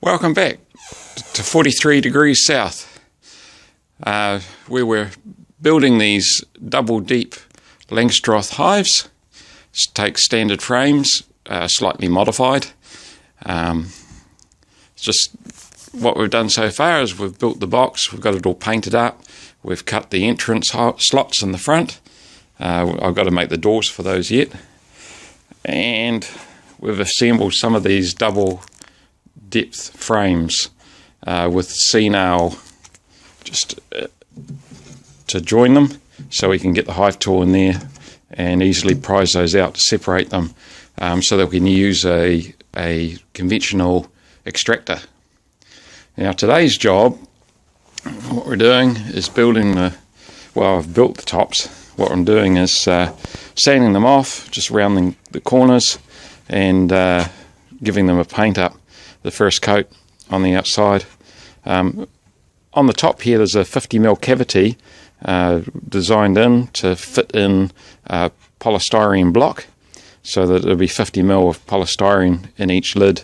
Welcome back to 43 degrees south, where we're building these double deep Langsthroth hives. Take standard frames, slightly modified. Just what we've done so far is we've built the box, we've got it all painted up, we've cut the entrance slots in the front. I've got to make the doors for those yet, and we've assembled some of these double depth frames with C-nail just to join them, so we can get the hive tool in there and easily prise those out to separate them, so that we can use a conventional extractor. Now today's job, what we're doing is building I've built the tops. What I'm doing is sanding them off, just rounding the corners and giving them a paint up, the first coat on the outside. On the top here there's a 50mm cavity designed in to fit in a polystyrene block, so that there'll be 50mm of polystyrene in each lid,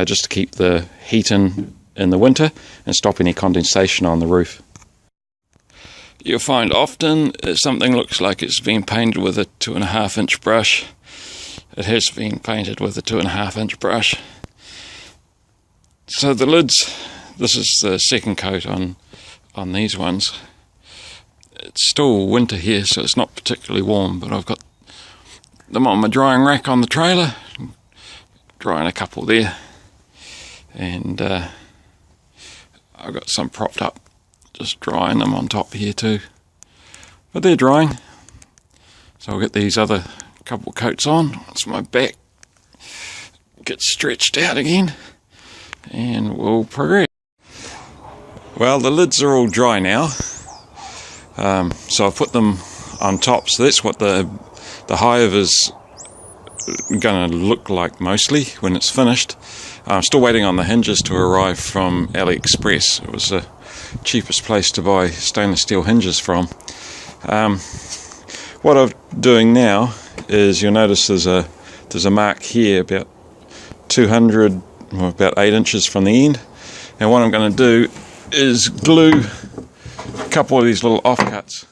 just to keep the heat in the winter and stop any condensation on the roof. You'll find often if something looks like it's been painted with a 2.5-inch brush, it has been painted with a 2.5-inch brush. So the lids, this is the second coat on these ones. It's still winter here, so it's not particularly warm, but I've got them on my drying rack on the trailer, drying a couple there, and I've got some propped up, just drying them on top here too, but they're drying. So I'll get these other couple coats on once my back gets stretched out again, and we'll progress. Well, the lids are all dry now, so I've put them on top, so that's what the hive is going to look like mostly when it's finished. I'm still waiting on the hinges to arrive from AliExpress. It was the cheapest place to buy stainless steel hinges from. What I'm doing now is, you'll notice there's a mark here about 200, or about 8 inches from the end, and what I'm going to do is glue a couple of these little offcuts,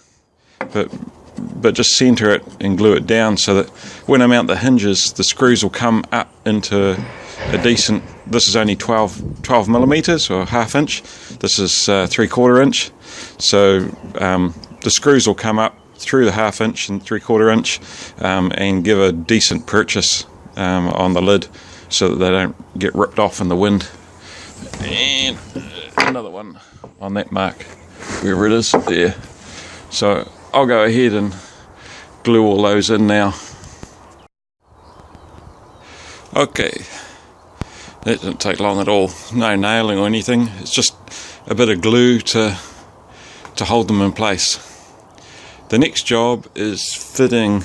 but just center it and glue it down, so that when I mount the hinges, the screws will come up into a decent, this is only 12 millimeters or ½ inch, this is 3/4 inch, so the screws will come up through the ½ inch and 3/4 inch, and give a decent purchase on the lid, so that they don't get ripped off in the wind. And another one on that mark, wherever it is there. So I'll go ahead and glue all those in now. Okay, that didn't take long at all, no nailing or anything, it's just a bit of glue to hold them in place. The next job is fitting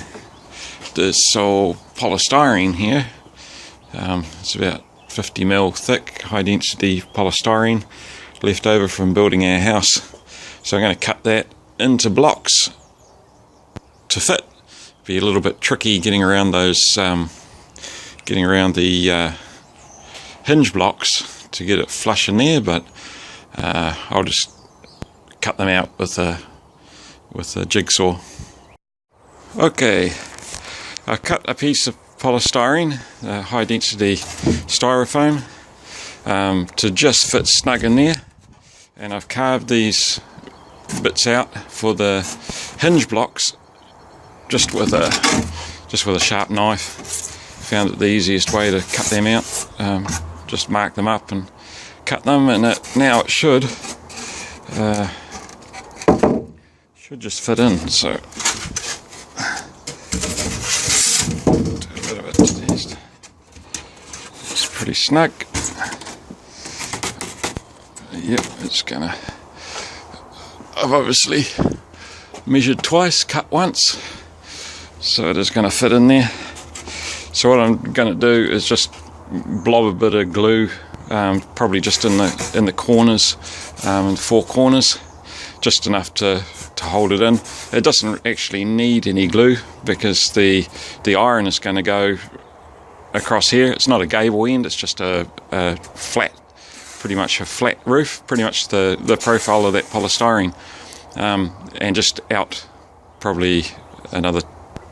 this old polystyrene here. It's about 50mm thick, high density polystyrene left over from building our house. So I'm going to cut that into blocks to fit. Be a little bit tricky getting around those, getting around the hinge blocks to get it flush in there, but I'll just cut them out with a jigsaw. Okay, I cut a piece of polystyrene, high density styrofoam, to just fit snug in there, and I've carved these bits out for the hinge blocks just with a sharp knife. Found it the easiest way to cut them out. Just mark them up and cut them, and now it should just fit in. So do a bit of a test. It's pretty snug. Yep, it's gonna. I've obviously measured twice, cut once, so it is going to fit in there. So what I'm going to do is just blob a bit of glue, probably just in the corners, in 4 corners, just enough to hold it in. It doesn't actually need any glue, because the iron is going to go across here. It's not a gable end, it's just a flat pretty much a flat roof, pretty much the profile of that polystyrene, and just out probably another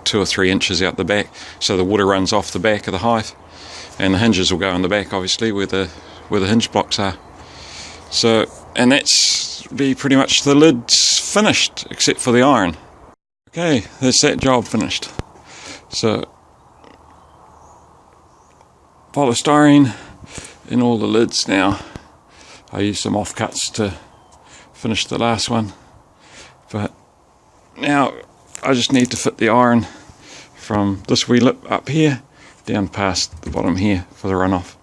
2 or 3 inches out the back, so the water runs off the back of the hive, and the hinges will go in the back, obviously, where the hinge blocks are. So, and that's be pretty much the lid's finished, except for the iron. Okay, that's that job finished. So, polystyrene in all the lids now. I used some offcuts to finish the last one, but now I just need to fit the iron from this wee lip up here down past the bottom here for the runoff.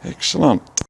Excellent.